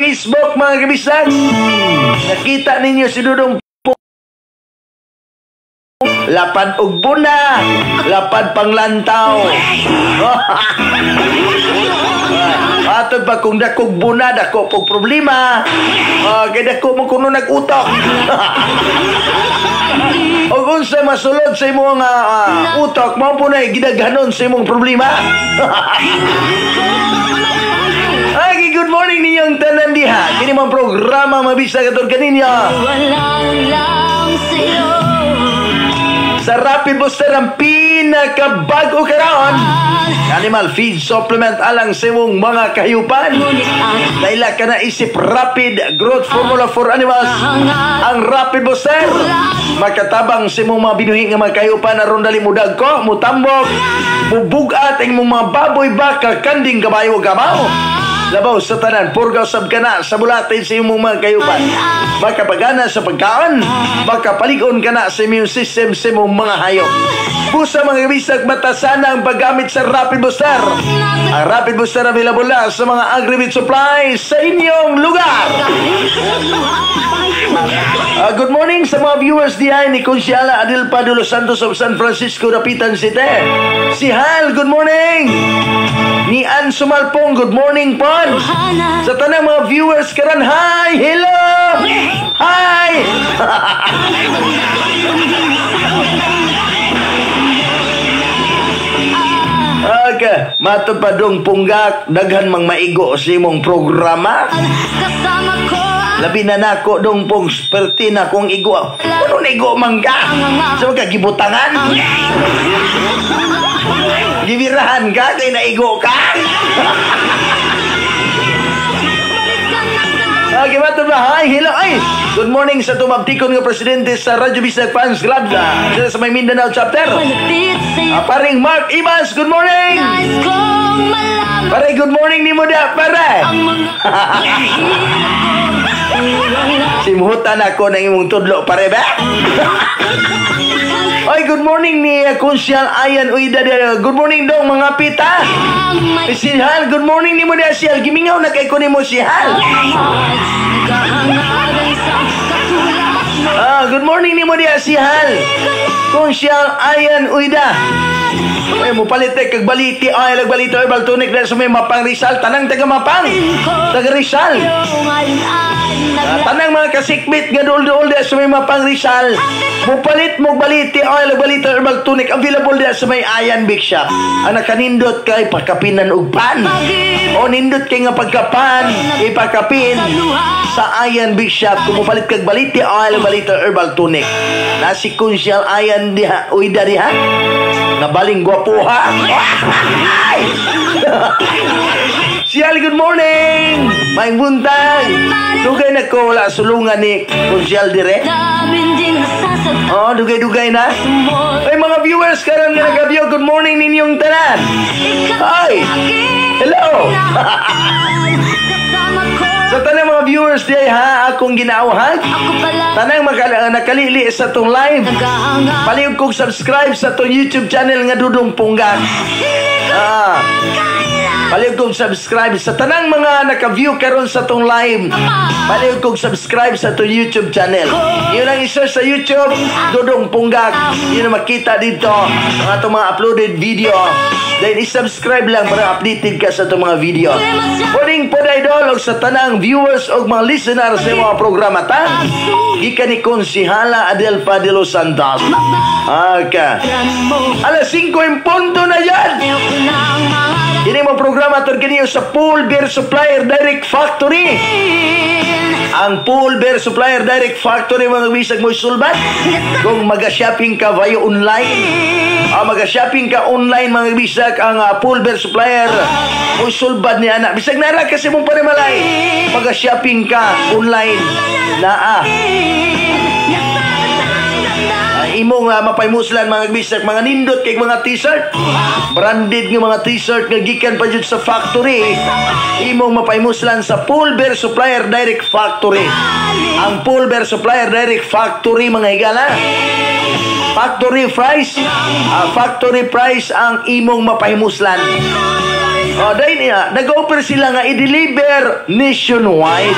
Facebook mga kabisag. Nakita ninyo si Dudong lapad og buna, lapad panglantaw. Atod pa kung dakog buna, dako pog problema. Kaya dako mo kuno nag-utok. O unsa masulod sa imong utok, mao po na gidaghanon sa imong problema. Ay, good morning ninyong tanan diha. Kini mong programa mabisa katong kaninyo. Sa Rapid Booster ang pinakabago karon. Animal feed supplement alang sa imong mga kahiyupan. Daila ka na isip Rapid Growth Formula for Animals. Ang Rapid Booster makatabang sa imong mga binuhi nga mga kahiyupan aron dali mudag ko, mutambok, mubugat ang imong mga baboy, baka, kanding, kabayo, gamaw. Labaw sa tanan, purgaw sab ka na sa bulatin sa imong mga kayupan. Makapagana sa pagkaon, makapaligon ka na sa immune system sa imong mga hayop. Pusa mga bisag matasana ang paggamit sa Rapid Booster. Ang Rapid Booster available na sa mga agri-meat supplies sa inyong lugar. Good morning sa mga viewers diyan ni Consiala Adelpa de los Santos of San Francisco, Dapitan City. Si Hal, good morning. Ni Ann Sumalpong, good morning po. Sa tanang mga viewers karan, hi, hello, hi. Okay, matupadong punggak, daghan mang maigo sa imong programa. Labi na nako dong pong perti na kong igo. Ano igo mangga? So kagibutangan. Gibirahan ka kay naigo ka. Okay, mato ba? Hi, hello, ay. Good morning sa tumabtikon nga presidente sa Radyo Bisag Fans Club sa may Mindanao chapter. Paring Mark Ibas, good morning. Pare, good morning ni mo da, pare. Simhutan ako ng imong tudlo, pare ba? Oy, good morning ni Konsyal Ayan Uida. Good morning dong mga pita. Si Hal, good morning ni mo da Sial. Gimingaw na kay ko ni mo si Hal. Good morning ni mo da si Hal. Konsyal Ayan Uida. Ay mo palite kag baliti ay lagbalito ay baltunik dahil sa may mapang Rizal, tanang taga mapang taga Rizal. Tanang mga kasikbit nga dul-dul dahil sa may mapang Rizal, mo palit mo baliti ay lagbalito ay baltunik available dahil sa may Ayan Big Shop. Anak kanindot kay pagkapinan og pan o nindot kay nga pagkapan ipakapin sa Ayan Big Shop. Kung mo palit kag baliti ay lagbalito ay baltunik na si Konsyal Ayan diha Uida diha nga baling gwapo ha. Sial, good morning. May buntag. Dugay na ko wala sulungan ni Konsyal dire. Dugay-dugay na. Ay mga viewers karon nga nagabyo, good morning ninyong tanan. Hi. Hello. Sa tanang mga viewers di ha, akong ginauhan. Tanang nakalili sa tong live. Palihog kong subscribe sa tong YouTube channel nga Dudong Punggak. Palihog kong subscribe sa tanang mga naka-view karon sa tong live. Palihog kong subscribe sa tong YouTube channel. Yun ang isa sa YouTube, Dudong Punggak. Yun ang makita dito ang atong mga uploaded video. Then i-subscribe lang para updated ka sa itong mga video. Morning po na idol sa tanang viewers o mga listeners sa mga programa ta. Ika ni Konsihala Adelpa de los Santos. Okay. Alas 5 yung punto na yan. Ini mo programa terkini sa Pool Bear Supplier Direct Factory. Ang Pool Bear Supplier Direct Factory mga bisag mo sulbat. Kung mag-shopping ka via online. Mag-shopping ka online mga bisag ang Pool Bear Supplier o sulbad ni anak. Bisag nara kasi mong panimalay. Mag-shopping ka online na imong mapaymuslan mga bisag mga nindot kay mga t-shirt. Branded nga mga t-shirt nga gikan pa jud sa factory. Imong mapaymuslan sa Pool Bear Supplier Direct Factory. Ang Pool Bear Supplier Direct Factory mga higala. Factory price ang imong mapahimuslan. dahil niya, nag-offer sila nga i-deliver nationwide.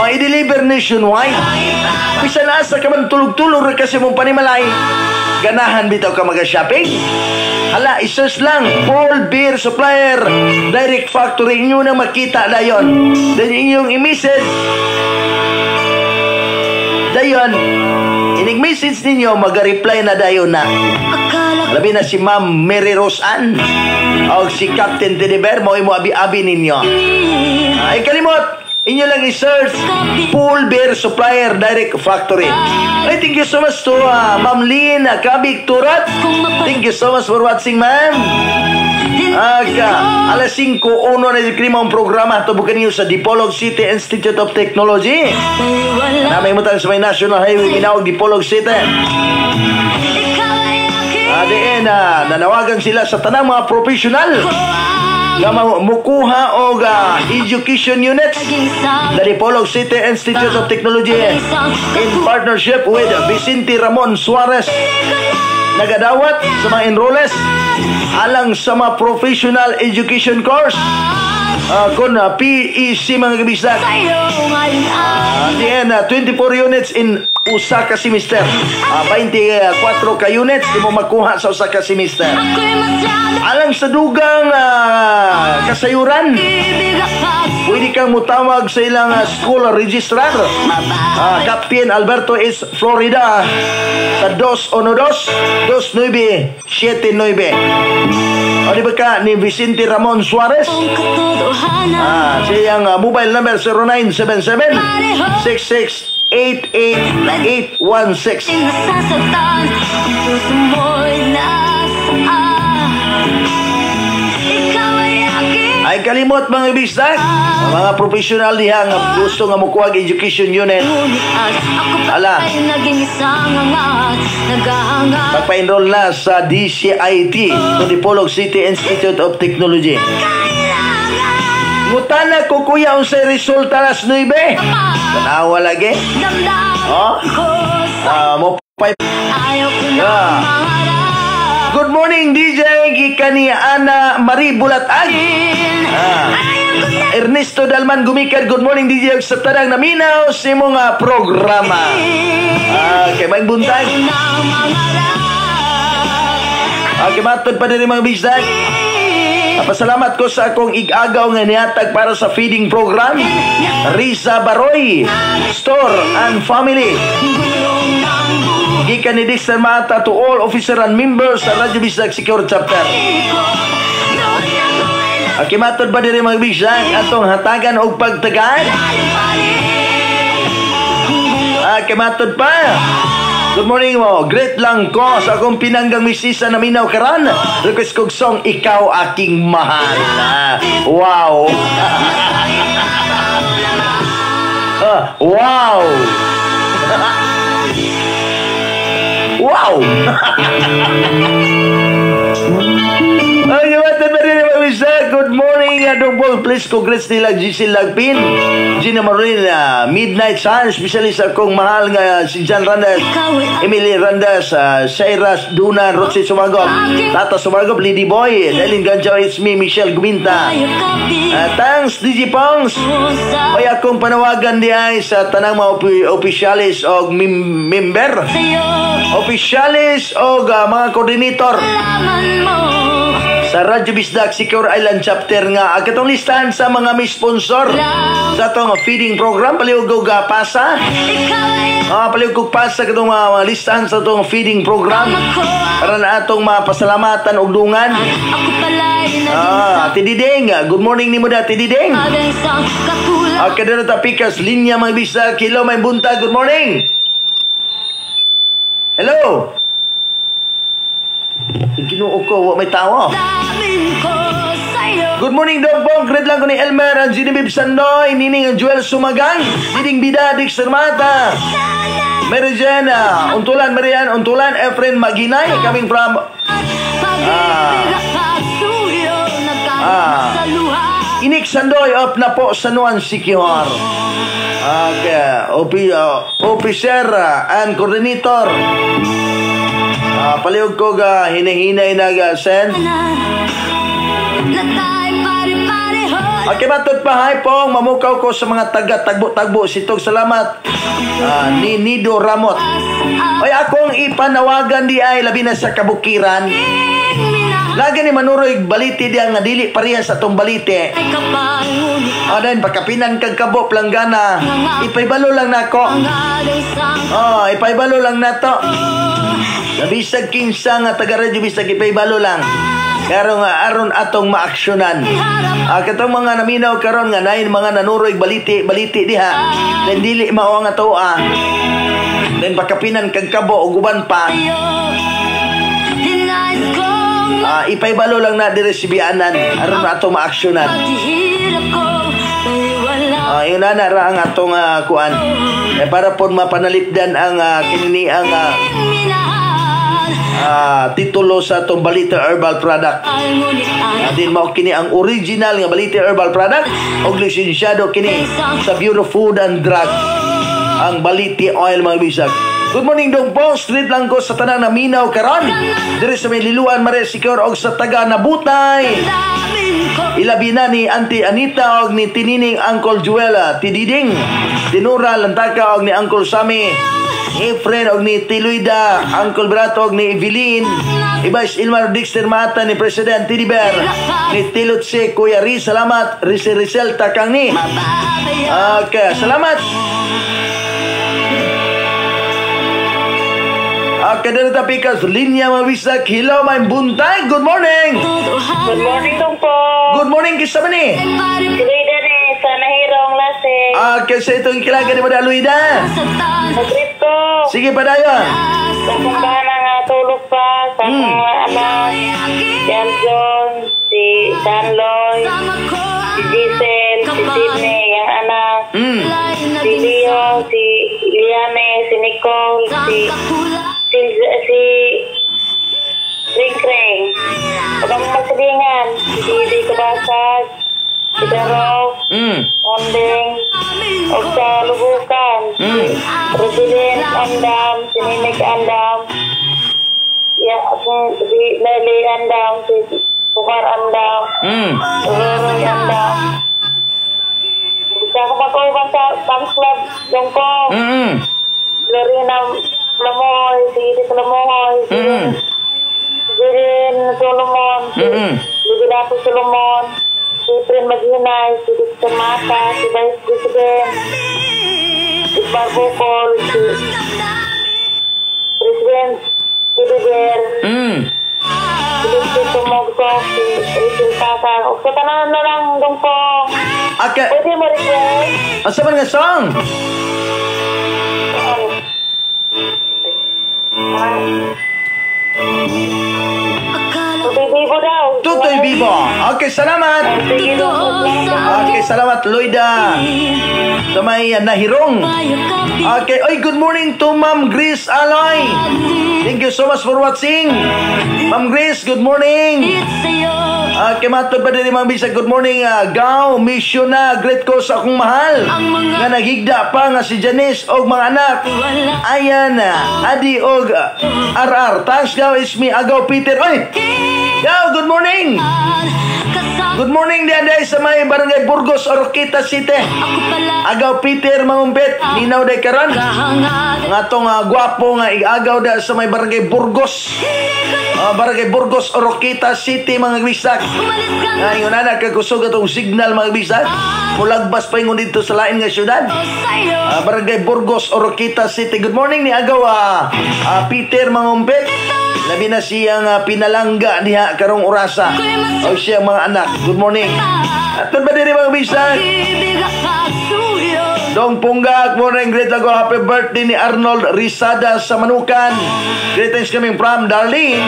I-deliver nationwide. Bisa na asa ka man tulog-tulog kasi mong panimalay. Ganahan bitaw ka mag-shopping. Hala, isos lang. Paul Beer Supplier Direct Factory. Inyo na makita na yun. Then inyong i-message. Dayon, inig-message ninyo, mag-reply na dayon na. Labi na si Ma'am Mary Rose Ann o si Captain Teddybear, mo abi-abi ninyo. Ay kalimot, inyo lang i-search Paul Beer Supplier Direct Factory. Ay, thank you so much to Ma'am Lynn Kabig Turat. Thank you so much for watching, ma'am. Alas 5:01 na yung ang programa. Ito bukan niyo sa Dipolog City Institute of Technology. Namay mo tayo sa may National Highway Ginawag Dipolog City. Diin, nanawagan sila sa tanang mga professional na mukuha o education units sa Dipolog City Institute of Technology in partnership with Vicente Ramon Suarez. Nagadawat sa mga enrollees alang sa mga professional education course kun PEC mga kabisdak. Diyan 24 units in usa ka semester. 24 ka units di mo makuha sa usa ka semester. Alang sa dugang kasayuran, pwede kang mutawag sa ilang school registrar. Captain Alberto S. Florida sa 212-2979. O di ba ka ni Vicente Ramon Suarez? Siyang mobile number 0977-668-8816. Ay kalimot mga bisdak, mga professional diha nga gusto nga mukuha education unit. Ala, magpa-enroll na sa DCIT, so Dipolog City Institute of Technology. Ngutana ko kuya unsay resulta las 9. Tanawa lagi. Mo pa. Good morning DJ gikani Ana Marie Bulatag. Ernesto Dalman Gumikad, good morning DJ sa tanang naminaw sa imong programa. Kay may buntag. Matod pa din mga bisdak. Pasalamat ko sa akong ig-agaw nga nihatag para sa feeding program. Riza Baroy Store and Family. Gikan ni Dexter Mata to all officer and members sa Radyo Bisdak Secure Chapter. Matod ba din mga bisdak atong hatagan o pagtagaan? Matod pa. Good morning mo. Great lang ko sa akong pinanggang misisa na minaw karan. Request kong song Ikaw Aking Mahal. Wow. Wow. Wow. Good morning, Dong. Please congrats nila Giselle Lagpin, Gina Marin, Midnight Sun, especially sa akong mahal nga si John Randas, Emily Randas, Cyrus Duna, Rosie Sumagop, Tata Sumagop, Lady Boy, Ellen Ganjaw, it's me, Michelle Guminta. Thanks, DJ Pongs. May akong panawagan di ay sa tanang mga opisyalis o member, opisyalis o mga koordinator sa Radyo Bisdak Secure Island Chapter nga katong listahan sa mga may sponsor sa atong feeding program. Paliugog pasa. Paliugog pasa katong mga listahan sa atong feeding program para na atong mapasalamatan og dungan. Tidideng, good morning nimo da Tidideng. Kadto ta pikas linya mga Bisdak. Hello may buntag, good morning. Hello. Ginoo ko, may tawa. Good morning, Dong Pong. Great lang ko ni Elmer, ang Ginibib Sandoy, Nining, ang Joel Sumagang, Diding Bida, Dixter Mata, Mary Jena, Untulan, Marian, Untulan, Efren Maginay, coming from Inik Sandoy of Napo, Sanuan, Siquijor. Officer and coordinator. Paliog ko hinahinay na send. Okay, matod pa, hi pong, mamukaw ko sa mga taga-tagbo-tagbo. Sitog salamat. Ni Nido Ramot. Ay, akong ipanawagan di ay, labi na sa kabukiran. Lagi ni manuroy baliti diyan nga dili pareha sa tong baliti. Adan pagkapinan kag kabo planggana. Ipaybalo lang nako. Ipaybalo lang nato. Nabisag kinsa nga taga radyo bisag ipaybalo lang. Karo nga aron atong maaksyonan. Katong mga naminaw karon nga nain mga nanuroy baliti diha. Den dili mao nga tuwa. Den pagkapinan kag kabo ug uban pa. Ipaybalo lang na dire si bianan aron ato maaksyonan. Yun na ra ang atong kuan. Para pod mapanalipdan ang kinini ang titulo sa atong Balite Herbal Product. Din mao kini ang original nga Balite Herbal Product og lisensyado kini sa Bureau of Food and Drug. Ang Balite Oil mga bisag. Good morning dong po, street lang ko sa tanang naminaw karon. Dire sa may liluan Maresicor og sa taga Nabutay. Ilabi na ni Auntie Anita og ni Tinining Uncle Juela, Tididing, Tinura Lantaka og ni Uncle Sammy, Efren og ni Tiluida, Uncle Brato og ni Evelyn, Ibas Ilmar Dexter Mata ni President Tidiber, ni Tilutse Kuya Riz, salamat Rizal Takang ni. Okay, salamat. Kadang tapikas linya mabisak hilaw may buntay. Good morning. Good morning dong po. Good morning kisama ni. Luida ni sa Nahirong Lasing. Kasi itong kilaga ni Mada Luida. Madrid ko. Sige pa dayon. Sa kumbana nga tulog pa. Sa mga anak. Si Anjon, si Danloy, si Giselle, si Sidney, yung anak. Si Leo, si Liane, si Nicole, si Ring-Ring. Huwag ang magsalingan. Si Didi Kabasag, si Daro, Onding, o sa Lubukan, si Rosilin Andam, si Ninig Andam, si Lely Andam, si Bukar Andam, si Rory Andam. Bisa ko mag-uban sa Fans Club Jongkong. Lorena Lamoy, si Edith Lamoy, si Jirin Solomon, si Libilato Solomon, si Prin Maginay, si Dixon Mata, si Vice President, si Barbukol, si President Tidiber, si Lixie Tumogtok, si Rachel Kasang. O sa tanan na lang dong po. Pwede mo request. Asa man nga song? Tutoy Bibo daw. Tutoy Bibo. Okay, salamat. Okay, salamat Loida. Sa may Nahirong. Okay, oy, good morning to Ma'am Grace Aloy. Thank you so much for watching. Ma'am Grace, good morning. Okay, matod pa din mga bisa. Good morning, Gao, mission na. Great ko sa akong mahal. Nga naghigda pa nga si Janice og mga anak. Ayan, Adi og RR. Thanks, Gao, is me, Agaw Peter. Oy! Gao, good morning. Good morning din day sa may barangay Burgos, Oroquita City. Agaw Peter Mangumpit, ninaw day karon. Nga tong gwapo nga agaw da sa may barangay Burgos. Barangay Burgos, Oroquita City mga bisak. Ngayon na nagkakusog atong signal mga bisak. Mulagbas pa yung dito sa lain nga syudad. Barangay Burgos, Oroquita City. Good morning ni agaw Peter Mangumpit. Labi na siyang pinalangga niya karong orasa. O siyang mga anak. Good morning. At ba din mga bisan? Dong Punggak, morning. Great ako. Happy birthday ni Arnold Rizada sa Manukan. Greetings coming from Darling.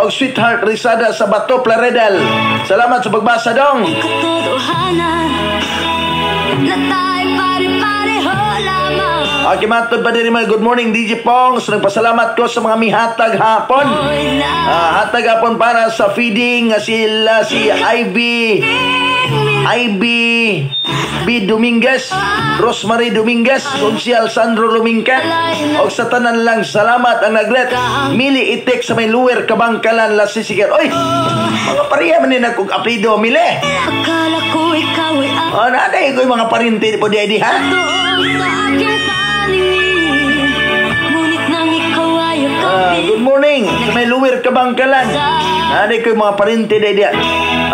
Og Sweetheart Rizada sa Bato, Plaredel. Salamat sa pagbasa, Dong. Okay, matod pa din mga good morning DJ Pong. So nagpasalamat ko sa mga mihatag hapon. Hatag hapon para sa feeding sila si Ivy Ivy B. Dominguez, Rosemary Dominguez, Consial Sandro Lumingkat, o sa tanan lang salamat ang nagret. Mili Itek sa may Luwer Kabangkalan Lasisigan. Oy, mga pariya man din akong aplido, Mili. Akala ko ikaw ay Naday ko yung mga parinti po di ha? doon sa aking paningin. Ngunit nang ikaw ay Good morning sa may Luwer Kabangkalan. Naday ko yung mga parinti di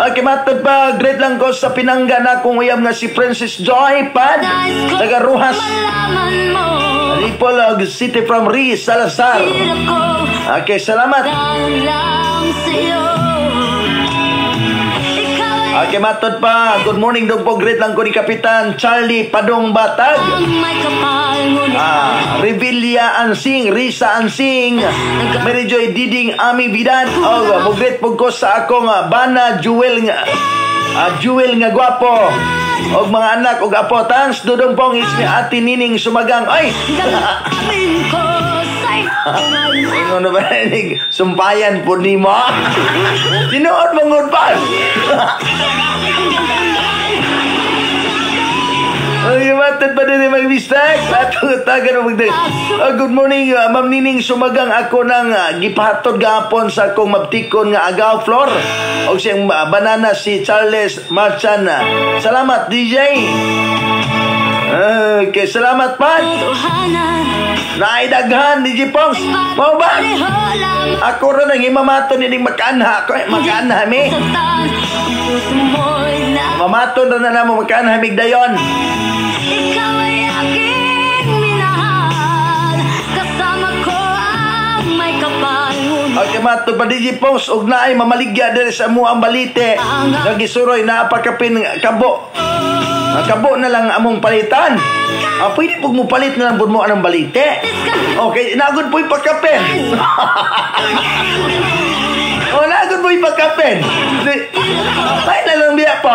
Okay, matod pa, great lang ko sa pinangga na kung uyam nga si Princess Joy Pad, taga Ruhas, malaman mo. Ripolog City from Riz, Salazar. Hirap ko Okay, salamat. dahil lang sa'yo. Ikaw ay Okay, matod pa, good morning dong po, great lang ko ni Kapitan Charlie Padong Batag. ang may kapal. Ngunit Revilla Ansing, Risa Ansing, Mary Joy Diding Ami Bidan. Mugret po ko sa akong Bana Jewel nga gwapo. Og mga anak og apo, thanks dudong pong ismi Ate Nining Sumagang. Ay! damdamin ko sa'yo. Ano ba ning sumpayan po ni mo? Tinuod mong udpan. Ay, matad pa din yung mag-mistake. Tagan mo magdag. Good morning, Ma'am Nining Sumagang. Ako nang gipahatod gahapon sa akong mabtikon nga agaw floor. O siyang banana si Charles Marchan. Salamat, DJ. Okay, salamat pa. Tuhanan, Naidaghan, DJ Pongs. Mau ba? pareho lang Ako rin ang imamato nining magkaanha. Ako magkaanha, mi. saktan. Ang puso mo'y na Mamato na mo magkaanha, migdayon. ikaw ay aking minahal. Kasama ko ang may kapal. Ngunit Okay, mato pa DJ Pongs. Og naay mamaligya diri sa mo ang balite. Nagisuroy na apakapin kabo. Ang kabo na lang among palitan. Pwede pug mo palit na lang pud mo anong balite. Okay, nagod po ipagkapin. Nagod po ipagkapin. Tayo na lang biya po.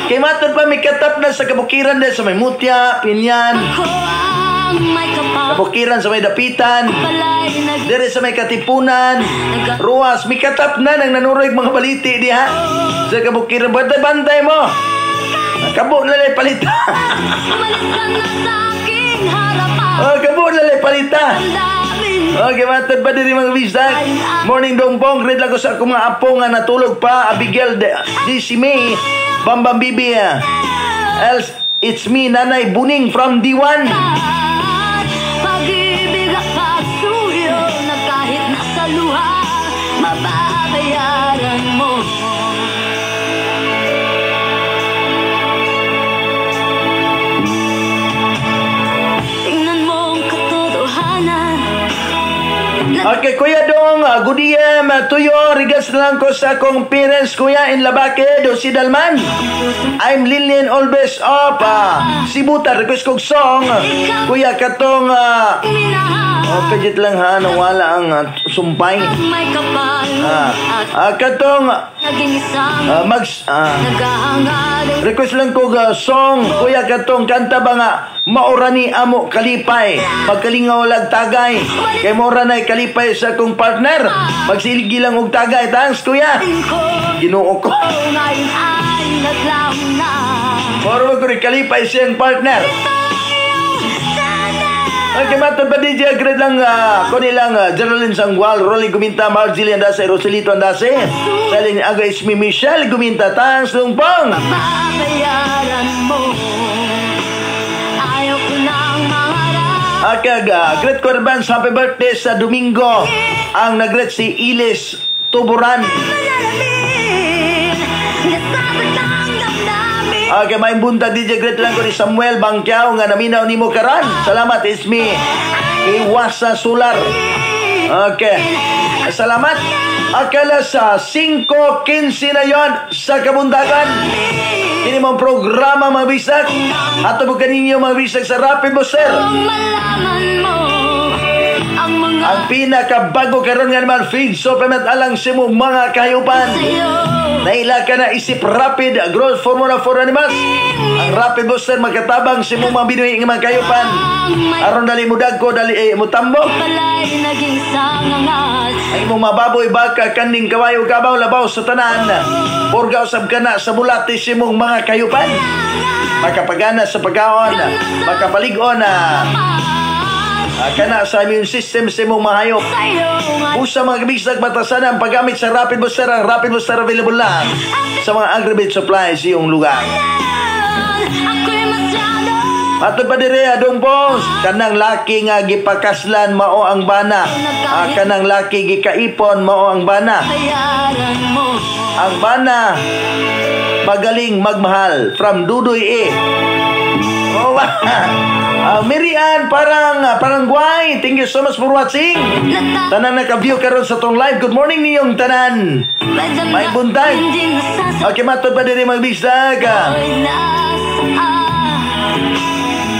Kay matod pa may katap na sa kabukiran din sa may Mutya, Pinyan, ko ang may kapal. kabukiran sa may Dapitan, Pala'y dire sa may Katipunan, Ruas, may katap na nang nanuroy mga baliti diha. Sa kabukiran, bantay-bantay mo. Kabo na lang palita. umalis ka na sa aking harapan. Kabo na lang palita. Damdamin Okay, matod pa din mga bisag. Morning dongpong, great lang ko sa akong mga apo nga natulog pa. Abigail, si May, Bambam Bibi. Else, it's me, Nanay Buning from D1. pag-ibig at pagsuyo na kahit nasa luha, mababayaran mo. Tingnan mo ang katotohanan. Okay, Kuya Dong, good DM, tuyo, regards na lang ko sa akong parents, Kuya, in Labake, Dosi Dalman. I'm Lillian Olbes of Sibuta, request kong song. Kuya, katong, Minahal kajit lang ha, nawala ang sumpay. ang may kapal. At Katong, naging isang nagahangad. request lang ko song, Kuya, katong, kanta ba nga, maorani amo kalipay, magkalingaw lag tagay, kay maura na'y kalipay sa akong partner, magsiligi lang og tagay, thanks, Kuya. Ginoo ko. Ngayon ay naglaho na. Maura ko rin kalipay siyang partner. Okay, matod pa DJ, great lang ko nilang Geraldine Sangwal, Rolly Guminta, Marjorie Andase, Roselito Andase, Selin Aga Ismi Michelle Guminta, thanks, Lungpong. Babayaran mo. Ayaw ko ng mangarap. Great ko advance, happy birthday sa Domingo. Ang nag-greet si Ilis Tuburan. Malalamin. Nasasaktan damdamin. May bunta DJ, great lang ko ni Samuel Bangkiao nga naminaw ni mo karan. Salamat, Ismi. Iwasa Sular. Okay. Salamat. Akala sa 5:15 na yon sa Kabundagan. Ini mong programa mga bisag. At mo kaninyo mga bisag sa Rapid Booster. Kung malaman mo ang mga Ang pinakabago karon nga naman feed supplement alang sa imong mga kahayupan. Naila ka na isip rapid growth formula for animals. Ang rapid booster magkatabang sa imong mga binuhi nga mga kahayupan. Aron dali mo dagko dali mo tambok. Ay imong mababoy baka kaning kawayo kabaw labaw sa tanan. Porga usab ka na sa bulati sa imong mga kahayupan. Makapagana sa pagkaon, makapalig-on kana sa immune system sa imong mahayop. Usa mga kabisag batasan ang paggamit sa Rapid Booster. Ang Rapid Booster available lang sa mga agri-bait supplies sa iyong lugar. Atod pa diri adong boss, kanang laki nga gipakaslan mao ang bana. Kanang laki gikaipon mao ang bana. Ang bana magaling magmahal from Dudoy E. Oh, Mirian, parang guay. Thank you so much for watching. Tanan naka-view karon sa tong live. Good morning niyong tanan. May buntag. Okay, matod pa diri magbisdag.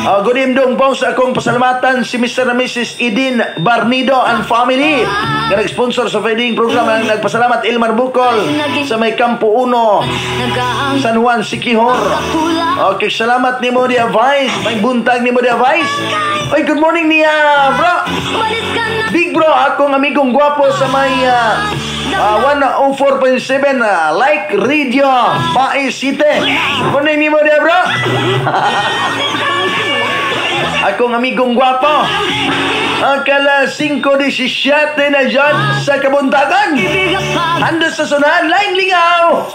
Good evening po sa akong pasalamatan si Mr. and Mrs. Edin Barnido and family nga nag-sponsor sa feeding program. Ang nagpasalamat Ilmar Bukol sa may Campo 1 San Juan, Siquijor. Okay, salamat ni mo dia Vice. May buntag ni mo dia Vice. Oy, good morning niya bro. Big bro, akong amigong gwapo sa may 104.7 like radio Pae City. Good morning ni mo dia bro. Akong amigong gwapo. Akala 5:17 na dyan sa kabuntagan. Handa sa sunahan, laing lingaw.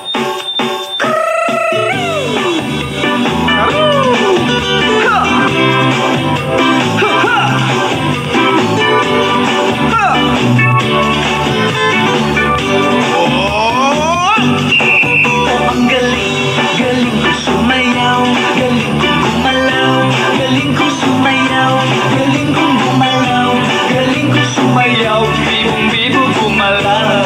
Ang galing, galing ko sumayaw, galing ko gumalaw, galing ko sumayaw, galing ko gumalaw, galing ko sumayaw, bibong-bibo gumalaw.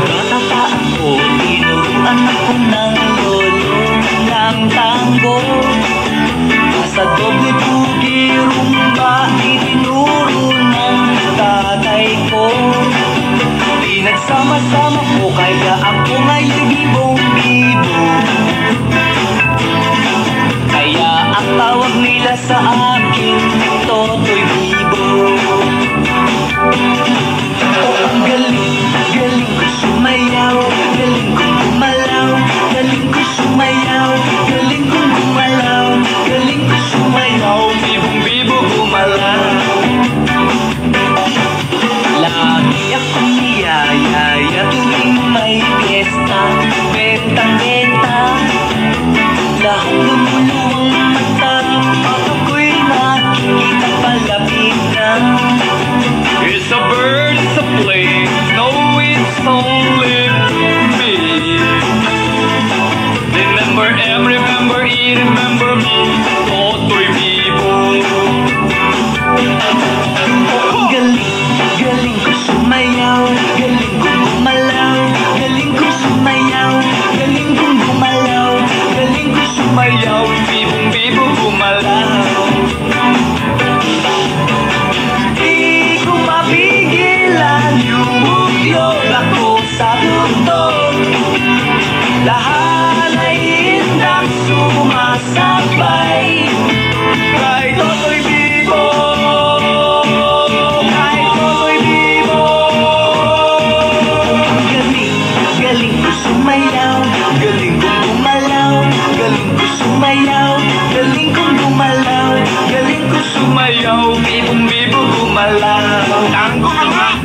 Bata pa ako, tinuruan ako ng lolo ng tango. Sa doble pugi, rumba, itinuro ng tatay ko. Pinagsama-sama ko kaya ako ngayon bibong-bibo. Kaya ang tawag nila sa akin, Totoy Bibo. Ang galing, galing ko sumayaw, galing kong gumalaw, galing ko sumayaw, galing kong gumalaw, galing ko sumayaw, bibong-bibo gumalaw. Lagi akong niyayaya tuwing may piyesta, bentang-benta, lahat lumuluwang mata, ako'y nakikita palapit na. It's a bird, it's a plane, no, it's only me. Remember me, Totoy Bibo. Ang galing, galing ko sumayaw, galing kong gumalaw, galing ko sumayaw, galing kong gumalaw, galing ko sumayaw, bibong-bibo gumalaw. Di ko mapigilan, yumugyog ako sa tugtog. Lahat ay hindak sumasabay. Kay Totoy Bibo, kay Totoy Bibo. Ang galing, galing ko sumayaw, galing kong gumalaw, galing ko sumayaw, galing kong gumalaw, galing ko sumayaw, bibong-bibo gumalaw. Tango ka nga!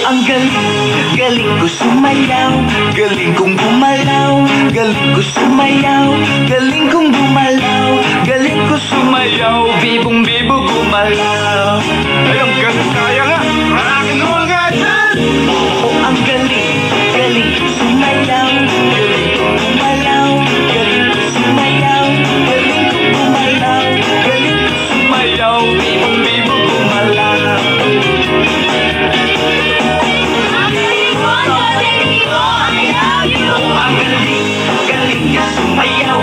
Ang galing, galing ko sumayaw, galing kong gumalaw, galing ko sumayaw, galing kong gumalaw, galing ko sumayaw, bibong-bibo gumalaw. Ay, ang galing kaya nga! Malaking naman nga dyan! Ang galing, galing ko sumayaw, galing kong gumalaw, galing ko sumayaw, galing kong gumalaw, galing ko sumayaw, bibong-bibo gumalaw. Ang galing, galing ka sumayaw,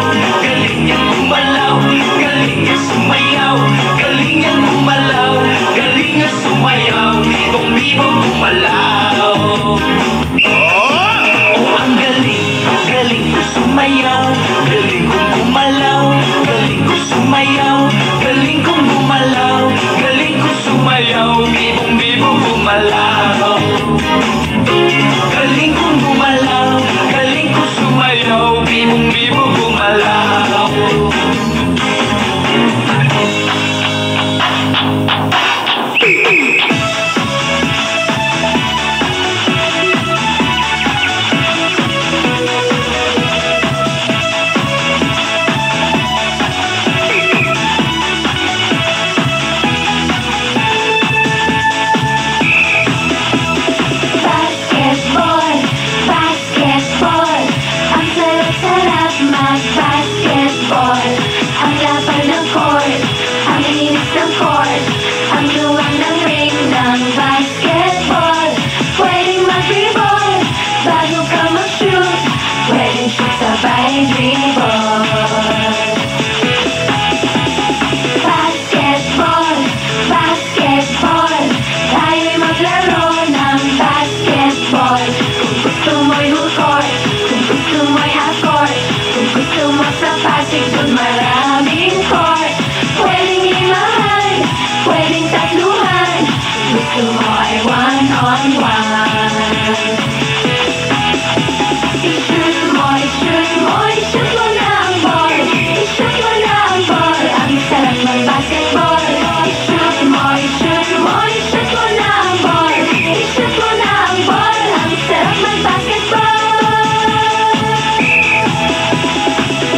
bago ka mag-shoot, pwedeng shoot sabay dribble. Basketball, basketball, tayo'y maglaro ng basketball. Kung gusto mo'y full court, kung gusto mo'y half court, kung gusto mo sa Pasig doon maraming court. Pwedeng limahan, pwedeng tatluhan, gusto mo ay one-on-one. I-shoot mo, i-shoot mo, i-shoot mo na ang ball, i-shoot mo na ang ball, ang sarap mag-basketball. I-shoot mo, i-shoot mo, i-shoot mo na ang ball, i-shoot mo na ang ball, ang sarap mag-basketball.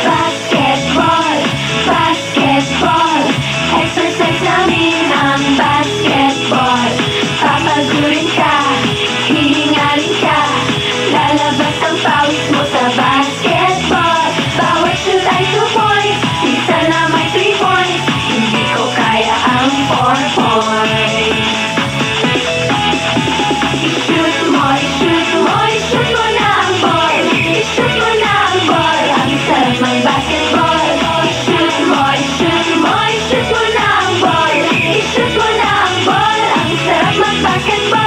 Basketball, basketball, exercise namin ang basketball. Papagurin ka, hihingalin ka, lalabas ang pawis mo sa basketball. Bawat shoot ay 2 points, isa na may 3 points, hindi ko kaya ang 4 points. I-shoot mo, i-shoot mo, i-shoot mo na ang ball, i-shoot mo na ang ball, ang sarap ng basketball. I-shoot mo, i-shoot mo, i-shoot mo na ang ball, i-shoot mo na ang ball, ang sarap ng basketball.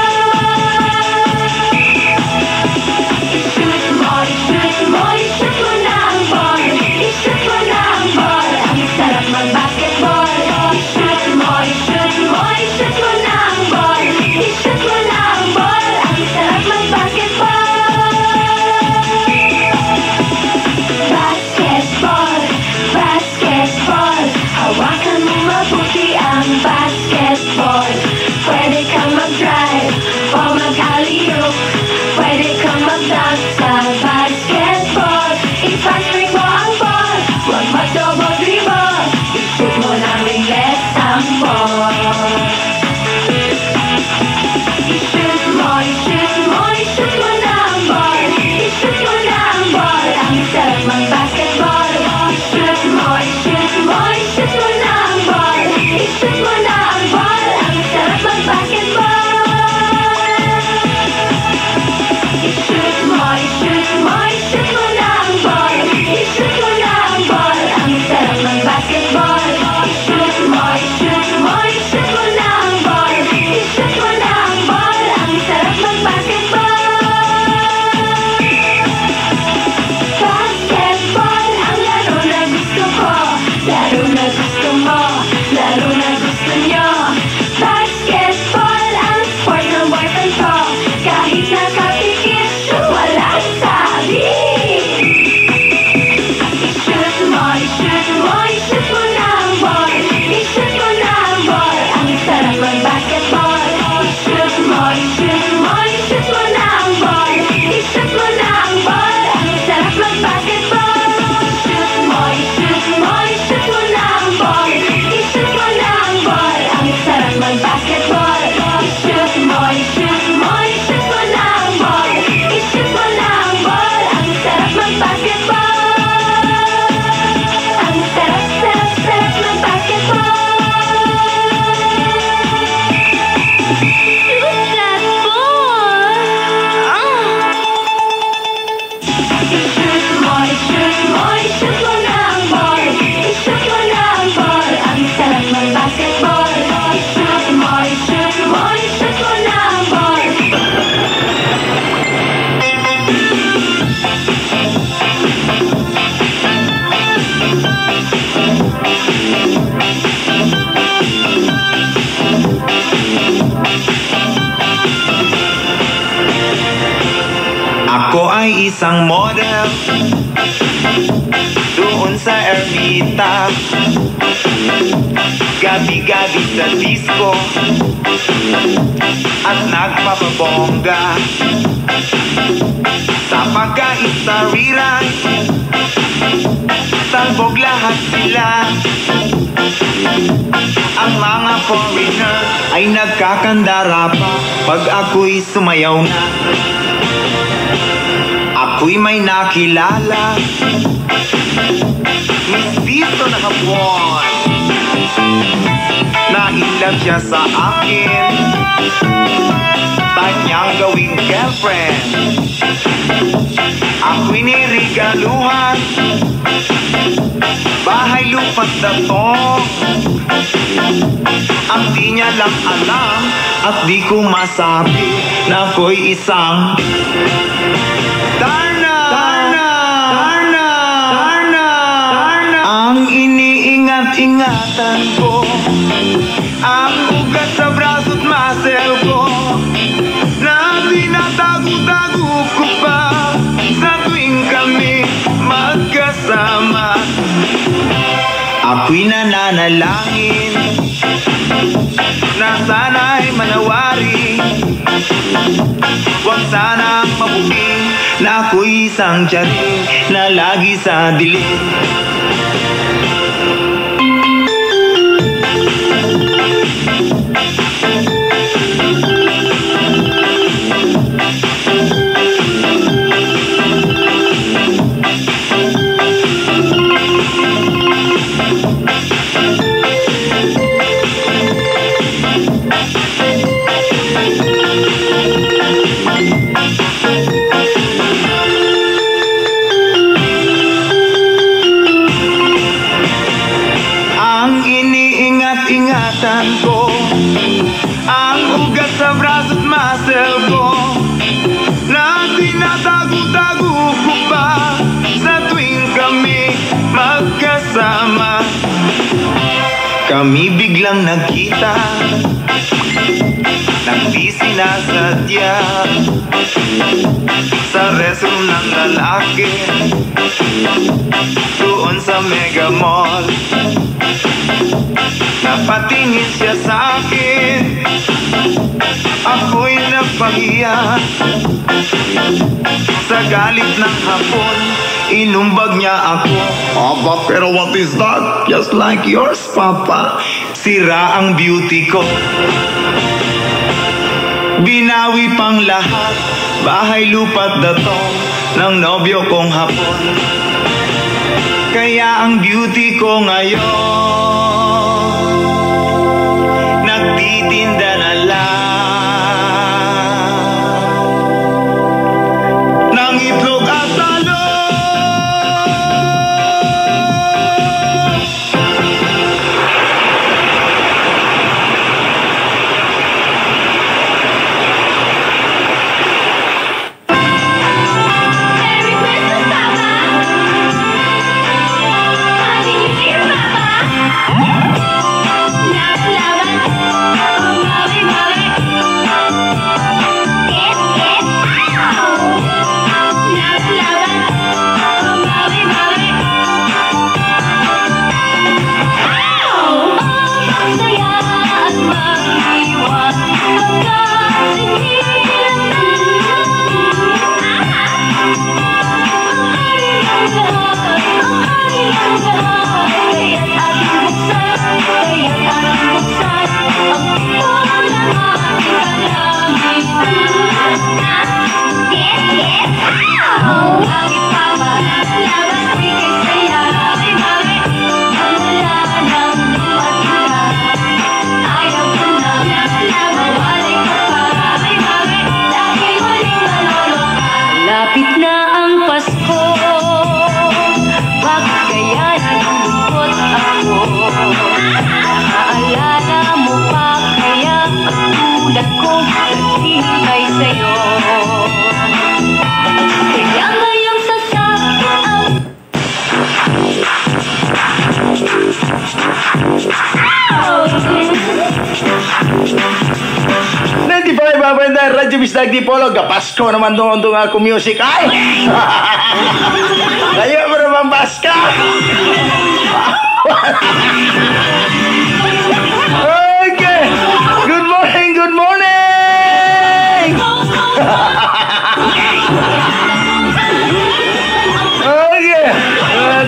I-shoot mo, i-shoot mo, i-shoot mo na ang ball, i-shoot mo na ang ball, ang sarap ng basketball. I-shoot mo, i-shoot mo, i-shoot mo na ang ball, i-shoot mo na ang ball, ang sarap ng basketball. Basketball, basketball, hawakan mo mabuti ang basketball. Pwede kang mag-drive o mag-alley-oop, pwede kang mag-dunk sa basketball. I-pass-ring mo ang ball, huwag mag-double dribble, i-shoot mo na ringlet ang ball. I-shoot mo, i-shoot mo, i-shoot mo na ang ball, i-shoot mo na ang ball, ang sarap mag-basketball. I-shoot mo, i-shoot mo, i-shoot mo na ang ball, i-shoot mo na ang ball, ang sarap mag-basketball. I-shoot mo, i-shoot mo, i-shoot mo na ang ball, i-shoot mo na ang ball, ang sarap mag-basketball. I-shoot mo, i-shoot mo, i-shoot mo na ang ball, i-shoot mo na ang ball, ang sarap mag-basketball. Basketball, ang laro na gusto ko, laro na gusto mo, laro na gusto nyo. Basketball, ang sport ng boyfriend ko, kahit nakapikit, walang sabi. I-shoot mo, i-shoot mo, i-shoot mo na ang ball, i-shoot mo na ang ball, ang sarap mag-basketball. I-shoot mo, i-shoot mo, i-shoot mo na ang ball, i-shoot mo na ang ball, ang sarap mag-basketball. I-shoot mo, i-shoot mo, i-shoot mo na ang ball, i-shoot mo na ang ball, ang sarap mag-basketball. I-shoot mo, i-shoot mo, i-shoot mo na ang ball, i-shoot mo na ang ball, ang sarap mag-basketball. Ang sarap, sarap, sarap mag-basketball. Shoot that ball! I-shoot mo, i-shoot mo, i-shoot mo na ang ball, i-shoot mo na ang ball, ang sarap mag-basketball. I-shoot mo, i-shoot mo, i-shoot mo na ang ball. Ako ay isang model doon sa Ermita, gabi-gabi sa disco at nagpapabongga. Sa pagkain sa rewrite, talbog lahat sila. Ang mga foreigner ay nagkakandara pa pag ako'y sumayaw na. Ako'y may nakilala, Miss Vito na Hapon. Nailag siya sa akin, kanyang gawing girlfriend. Ako'y nirigaluhan, bahay lupa't datong. Ang di niya lang alam at di ko masabi na ako'y isang Darna! Ang iniingat-ingatan ko, ang ugat sa braso't muscle ko, na tinatago-tago ko pa sa tuwing kami magkasama. Ako'y nananalangin na sana'y manawari, huwag sanang mabugin na ako'y isang tiyaring na lagi sa dilim. Ingatan ko, ang ugat sa braso't muscle ko, na tinatago-tago ko pa sa tuwing kami magkasama. Kami biglang nagkita, nang di sinasadya, sa restroom ng lalaki, doon sa Mega Mall. Napatingin siya sa akin, ako'y napahiya. Sa galit ng hapon, inumbag niya ako. Aba, pero what is that? Just like yours, Papa. Sira ang beauty ko, binawi pang lahat, bahay lupa't datong ng nobyo kong hapon. Kaya ang beauty ko ngayon, nagtitinda na lang ng itlog at talong. Merry Christmas, Papa! Happy New Year, Papa! Naklaban, oh, Maui, Maui. Get, ow! Naklaban, oh, Maui, Maui. Ow! Masaya at mag-iwan pagkasingilan na. Lapit na ang Pasko, bakit kaya nalulungkot ako? Naaalala mo pa kaya ang tulad ko naghihintay sa'yo? Kaya ngayong sasakit ang 95 Babanda, Radyo Bisdag di Polo. Gapasko naman doon itong ako music. Ay! Kayo mo naman Paska! Okay! Good morning! Good morning! Okay!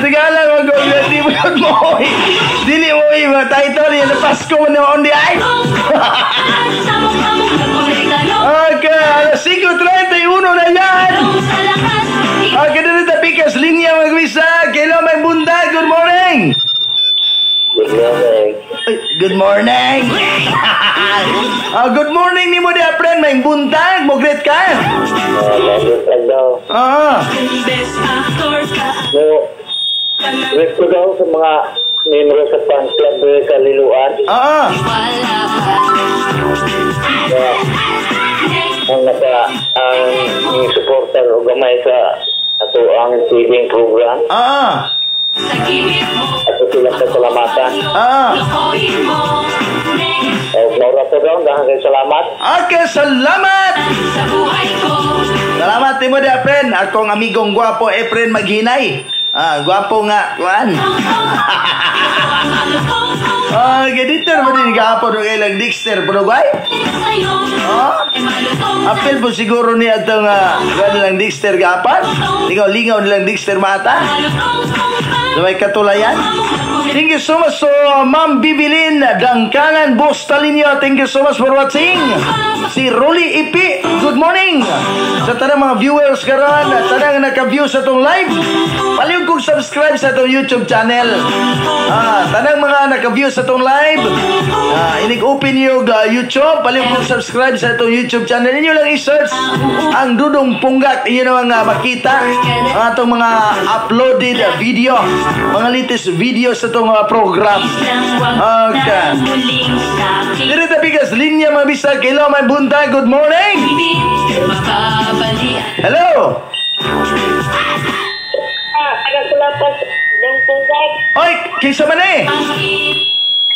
Tagala, mag-gawin mo yun mo. Dili mo yung mga title. Yan na Pasko mo na on the ice. Okay, alas 5:31 na yan. Okay, dito na Pikas Linya mag-wisa. Kailan may bunda. Good morning. Good morning. Good morning. Good morning ni mo di friend, may buntag, mo great ka. Great ko daw sa mga membro sa fan club Kaliluan. Ang ang supporter o gamay sa ato ang feeding program. Ato silang kasalamatan. Maura po daw, dahil kayo salamat. Okay, salamat! Salamat, mo di friend. Akong amigong gwapo, friend maghinay. Gwapo nga, kuan. Editor mo din kahapon ng ilang Dexter, Purugay? Apel po siguro niya itong nilang Dexter kahapon? Lingaw nilang Dexter mata? So may katulayan? Thank you so much to Ma'am Bibilin Dangkalan Bostalinyo. Thank you so much for watching. Si Rolly Ipi, good morning. Sa tanang mga viewers karon, tanang naka-view sa itong live, paliw kong subscribe sa itong YouTube channel. Tanang mga naka-view sa itong live, inig-open yung YouTube, paliw kong subscribe sa itong YouTube channel. Inyo lang i-search ang Dudong Punggak. Inyo naman makita ang itong mga uploaded video, mga latest video sa itong program. Okay. Dito tabigas, linya mga bisag. Hello, may buntag. Good morning. Hello. Ada kulapas ng Punggak. Oy, kisa man eh.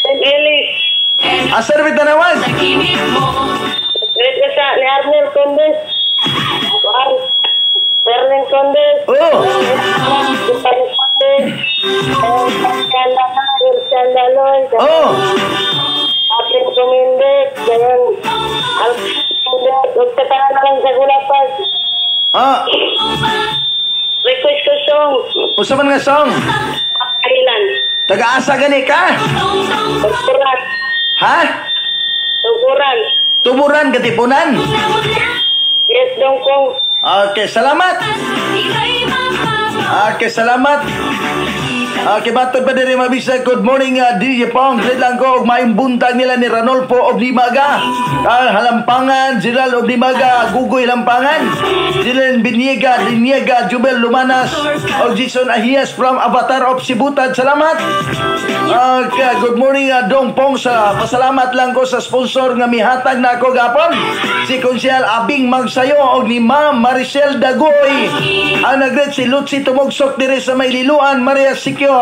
Elis. Asar bita naman. Dito sa ni Arnel Condes. Berlin Condes. Depan Condes. Ircandaloy. Atin Kumindit. Dengan Al-Qatana lang sa kulapas. Request ko song. Usa man nga song? Kailan? Taga-asa gani ka? Tukuran. Ha? Tukuran. Tuburan, Katipunan? Yes, Dongkong. Okay, salamat. Okay, salamat. Okay, batod pa din mabisa. Good morning, DJ Pong. Great lang ko. Maing buntag nila ni Ranolfo Oblimaga. Halampangan, Ziral Oblimaga, Gugoy Lampangan. Zilan Biniega, Liniega, Jubel Lumanas. O Jason Ahias from Avatar of Sibutad. Salamat. Okay, good morning, Dong Pong. Pasalamat lang ko sa sponsor nga mihatag na ako gapon. Si Konsyal Abing Magsayo o ni Ma'am Maricel Dagoy. Ang nagret si Lutsi Tumugsok dire sa Mayliluan, Maria Secure.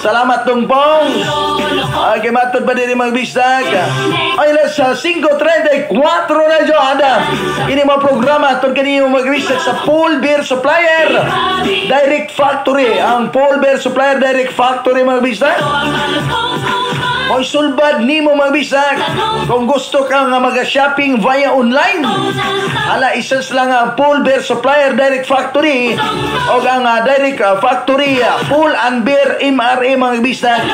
Salamat Dong Pong. Okay, matod pa din magbisag. Ay, sa 5:34 na dyan ada. Ini mga programa itong kanino magbisag sa Pool Beer Supplier Direct Factory. Ang Pool Beer Supplier Direct Factory magbisag. Kung sulbad ni mo magbisag, kung gusto ka nga mag-shopping via online, isas lang ang Pool Beer Supplier Direct Factory o ang Direct Factory Pool and Beer MRA magbisag.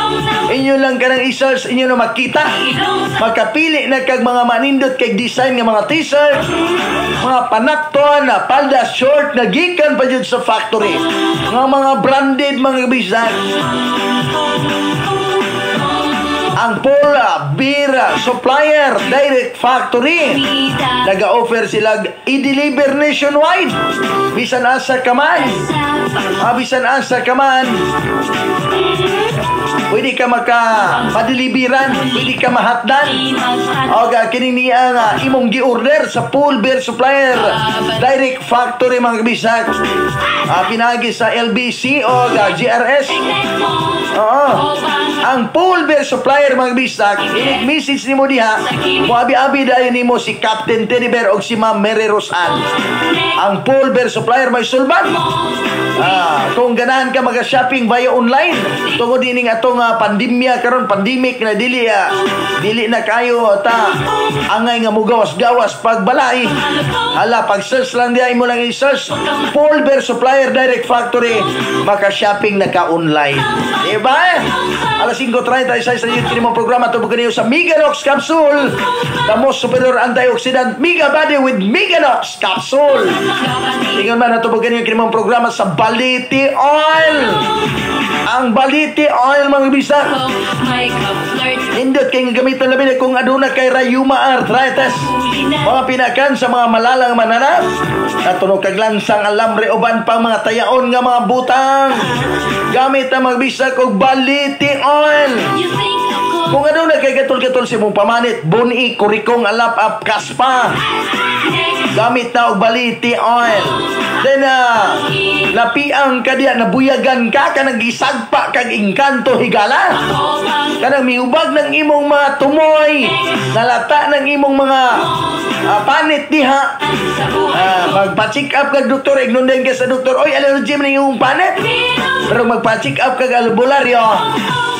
Inyo lang ka ng isas, inyo na makita. Magkapili na kag mga manindot kag design ng mga t-shirt, mga panakton, palda, short na gikan pa dyan sa factory. Mga branded magbisag. Ang Pool Beer Supplier Direct Factory naga-offer sila i-deliver nationwide. Bisan asa ka man. Bisan asa ka man. Pwede ka maka-padeliveran, pwede ka mahatdan. O kining niya imong gi-order sa Pool Beer Supplier Direct Factory mga bisag. Pinagi sa LBC o GRS. Ang Pool Beer Supplier mga bisag, inig-message ni mo diha, muabi-abi dahil ni mo si Captain Teddy Bear o si Ma'am Mary Rosan. Ang Pool Beer Supplier may sulban. Kung ganahan ka mag-shopping via online, tungod din atong pandemya karon, pandemic na dili na kayo angay nga mugawas-gawas pagbalay. Pag-search lang diha mo lang i-search Pool Beer Supplier Direct Factory, maka-shopping na ka online. Diba? Alas 5:30 sa YouTube mo programa to bukan sa Meganox Capsule. The most superior antioxidant Mega Body with Meganox Capsule. Tingnan man nato bukan yung programa sa Baliti Oil. Ang Baliti Oil mga bisag. Indot kay gamitan labi na kung aduna kay rheuma arthritis. Mga pinakan sa mga malalang mananap. Natunog kag lansang alambre uban pang mga tayaon nga mga butang. Gamit ang magbisag og baliti oil. Kung aduna kay gatul-gatul si mong pamanit, buni, kurikong, alap-ap, kaspa. Gamit na og baliti oil. Then, lapiang ka diya, nabuyagan ka, kanang gisagpa, kag ingkanto higala. Kanang miubag ng imong mga tumoy, nalata ng imong mga panit diha. Magpa-check up kag doktor, ignundan ka sa doktor, oy, allergy man yung panit. Pero magpa-check up kag albularyo.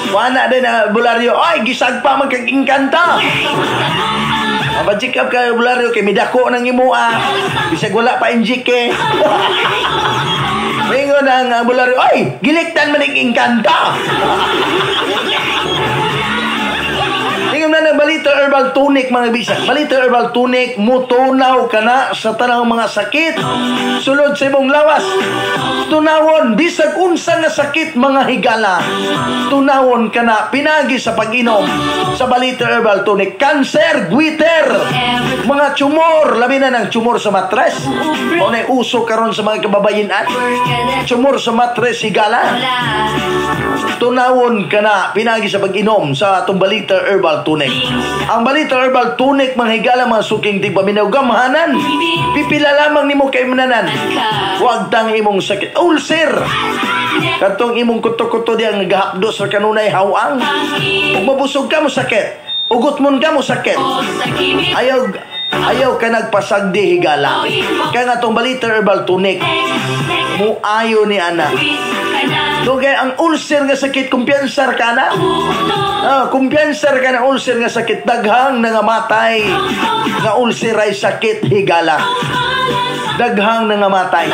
Wala din na albularyo, oy, gisagpa man kag ingkanta. Mag-check up ka albularyo, kay midako ng imua. Bisag wala pa injike. Mingon ang albularyo, oy, giliktan man ng ingkanta. Tingnan na ng Balita Herbal Tonic, mga bisag. Balita Herbal Tonic, mutunaw ka na sa tanang mga sakit. Sulod sa imong lawas. Tunawon, bisag unsa nga sakit, mga higala. Tunawon ka na, pinagi sa pag-inom sa Balita Herbal Tonic. Cancer, guiter, mga tumor, labi na ng tumor sa matres. O na uso karon sa mga kababayinan. Tumor sa matres, higala. Tunawon ka na, pinagi sa pag-inom sa atong Balita Herbal Tonic. Ang Balita Herbal Tonic, mga higala, mga suking tigpaminaw, gamhanan. Pipila lamang nimo kay mananan. Huwag tang imong sakit. Ulcer. Katong imong kuto-kuto diyan nagahapdo sa kanunay hawang. Ug mabusog ka mo sakit. Ugot mon ka mo sakit. Ayaw ka nagpasagdi higala. Kaya nga tong Balita Herbal Tonic, muayo ni ana. Dugay ang ulcer nga sakit, kumpiyansar ka na. Kumpiyansar ka na ulcer nga sakit, daghang nangamatay. Nga ulcer ay sakit higala. Daghang nangamatay.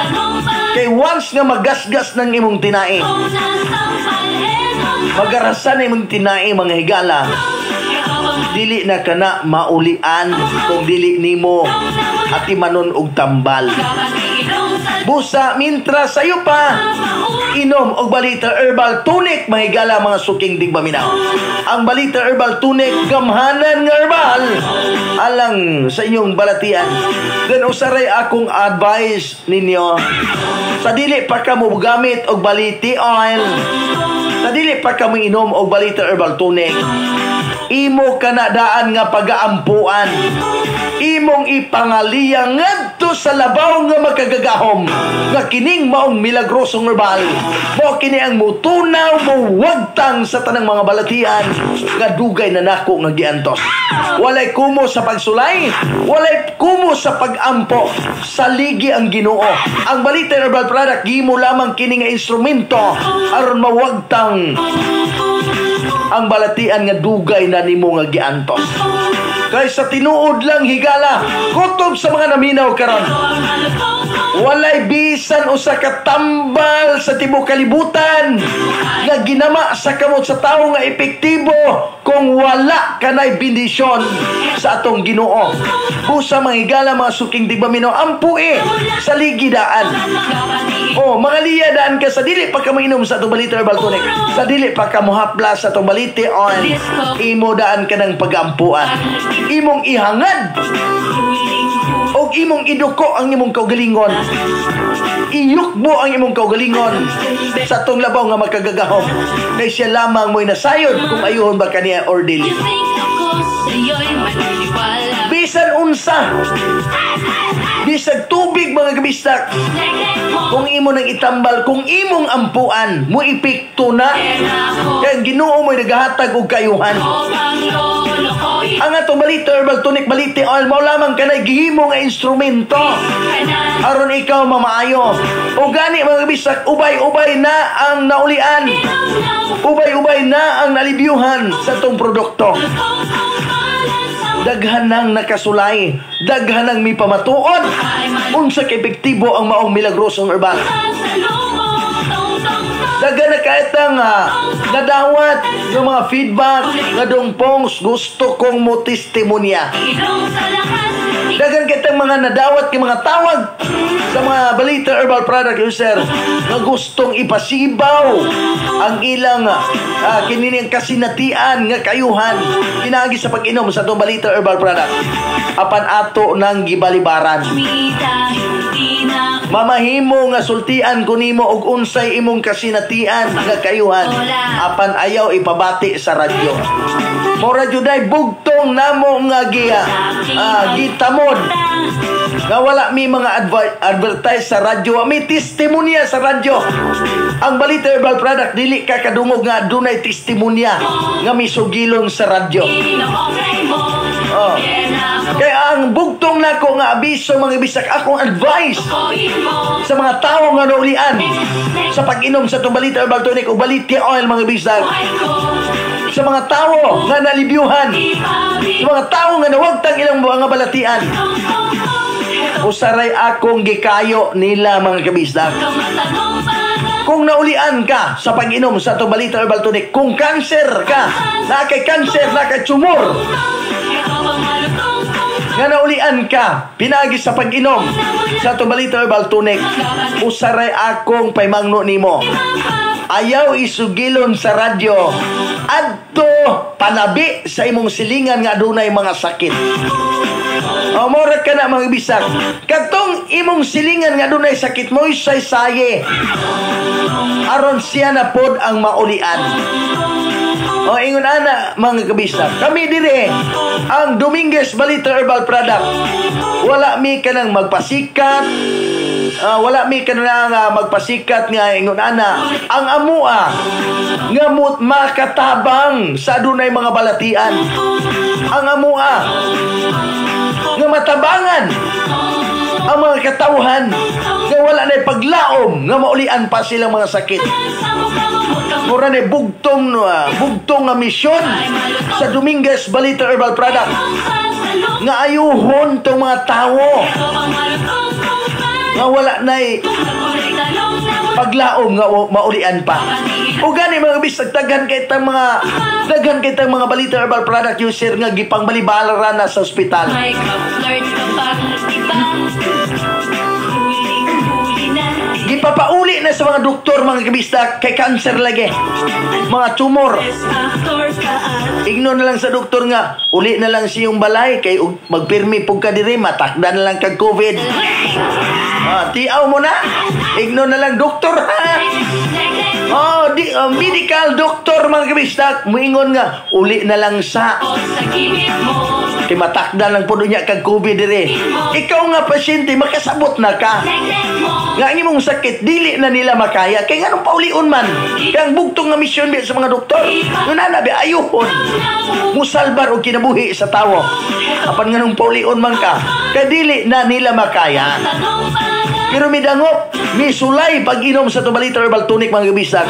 Kay once nga magasgas ng imong tinai, magarasan imong tinai, mga higala, dili na kana maulian kung dili nimo atimanon og tambal. Busa mintra sayo pa inom og Balita Herbal Tonic, mahigala, mga suking digbaminaw. Ang Balita Herbal Tonic, gamhanan nga herbal alang sa inyong balatian. Then usaray akong advice ninyo, sa dili pa ka mo gamit og baliti oil, sa dili pa ka mo inom og Balita Herbal Tonic, imo kanadaan nga pagaampuan, imong ipangaliya ngadto sa labaw nga makagagahom nga kining maong milagrosong herbal. Mo kini ang mutunaw, muwagtang sa tanang mga balatian nga dugay na nako nga giantos. Walay kumo sa pagsulay, walay kumo sa pagampo, saligi ang Ginoo. Ang Balita Herbal Product, gimo lamang kini nga instrumento aron mawagtang ang balatian nga dugay na nimo nga giantos. Kay sa tinuod lang higala, kutob sa mga naminaw karon, walay bisan usa ka tambal sa tibuok kalibutan nga ginama sa kamot sa tawo nga epektibo kung wala kanay bendisyon sa atong Ginoo. Busa mga higala, mga suking digbaminaw, ampui sa ligidaan. Mga liyadaan ka sa dili pa ka mainom sa atong Balita Herbal Tonic, sa dili pa ka muhaplas sa atong baliti oil, imo daan ka ng pagampuan, imong ihangad o imong iduko ang imong kaugalingon, iyukbo ang imong kaugalingon sa atong labaw nga magkagagahom, kay siya lamang mo'y nasayod kung ayuhon ba kaniya or dili. Bisan unsa, bisag tubig, mga kabistak, kung imo nang itambal, kung imong ampuan, mo ipikto na. Kaya Ginoo mo'y naghahatag og kayuhan. Ang atong Balita Herbal Tonic, baliti oil, mao lamang kanay gihimo nga instrumento aron ikaw mamaayo. O gani, mga kabistak, ubay-ubay na ang naulian, ubay-ubay na ang nalibyuhan sa tong produkto. Daghan nang nakasulay, daghan nang mipamatuod unsa ka epektibo ang maong milagrosong herbal. Daghan na kahit ang nadawat ng mga feedback nga dongpongs, gusto kong mo testimonya. Dagan kitang mga nadawat kay mga tawag sa mga Balita Herbal Product user nga gustong ipasibaw ang ilang kinining kasinatian nga kayuhan pinagi sa pag-inom sa itong Balita Herbal Product. Apan ato nang gibalibaran. Mamahimo nga sultian kunimo og unsay imong kasinatian nga kayuhan. Apan ayaw ipabati sa radyo. Mora juday bugtong namo nga gitamod nga wala mi mga advertise sa radyo, may testimonya sa radyo. Ang Balita Herbal Product dili ka kadungog nga dunay testimonya nga misugilon sa radyo. Kaya ang bugtong nako nga abiso mga bisak akong advice sa mga tao nga naulian sa pag-inom sa itong Balita Herbal Tonic o Balita Oil mga bisak, sa mga tao nga nalibyuhan, sa mga tao nga nawagtang ilang mga balatian, usaray akong gikayo nila mga kabisdak. Kung naulian ka sa pag-inom sa itong Balita Herbal Tonic, kung cancer ka, nakay cancer, nakay tumor, nga naulian ka pinagi sa pag-inom sa itong Balita Herbal Tonic, usaray akong paymangno nimo, ayaw isugilon sa radyo adto panabi sa imong silingan nga adunay mga sakit. Mora ka na mga bisak, katong imong silingan nga adunay sakit mo say-saye aron siya na pod ang maulian. Ingon ana mga kabistak, kami dire ang Dominguez Balita Herbal Product, wala mi kanang magpasikat, wala mi kanang magpasikat nga ingon ana ang amua nga makatabang sa adunay mga balatian, ang amua nga matabangan ang mga katawhan nga wala na paglaom nga maulian pa silang mga sakit. Mura na bugtong nga misyon sa Dominguez Balita Herbal Product nga ayuhon tong mga tao nga wala na paglaom nga maulian pa. O gani mga bisag, daghan kitang mga Balita Herbal Product user nga gipang balibalaran na sa ospital. Gipapauli na sa mga doktor mga kabistak kay cancer lagi, mga tumor. Igno na lang sa doktor nga uli na lang siyong balay kay magpirmi pug ka diri matakda na lang kag COVID. Tiaw mo na, igno na lang doktor ha. Medical doctor mga kabistak muingon nga uli na lang sa kay matakda lang po niya kag COVID diri. Ikaw nga pasyente makasabot na ka nga ang imong sakit dili na nila makaya kay nganong paulion man kang bugtong nga misyon sa mga doktor nguna na bi ayuhon musalbar og kinabuhi sa tawo apan nganong paulion man ka kay dili na nila makaya. Pero midangop, misulay pag-inom sa Balita Herbal Tonic mga kabisag.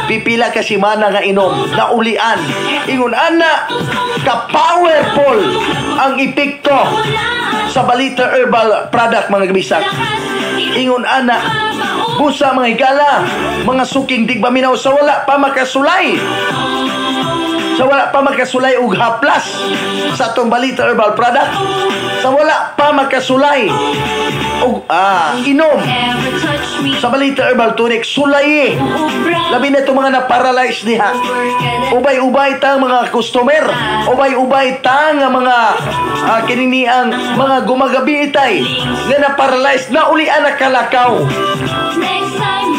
Pipila ka simana nga inom, naulian. Ingon ana, ka-powerful ang epekto sa Balita Herbal Product mga kabisag. Ingon ana, busa mga higala, mga suking tigbaminaw sa wala pa makasulay. Sa wala pa makasulay og haplas sa itong Balita Herbal Product. Sa wala pa makasulay og inom sa Balita Herbal Tonic, sulay labi na itong mga na-paralyze niya. Ubay-ubay ta mga customer, ubay-ubay ta nga mga kininiang mga gumagabi itay nga na-paralyze na ulian na kalakaw.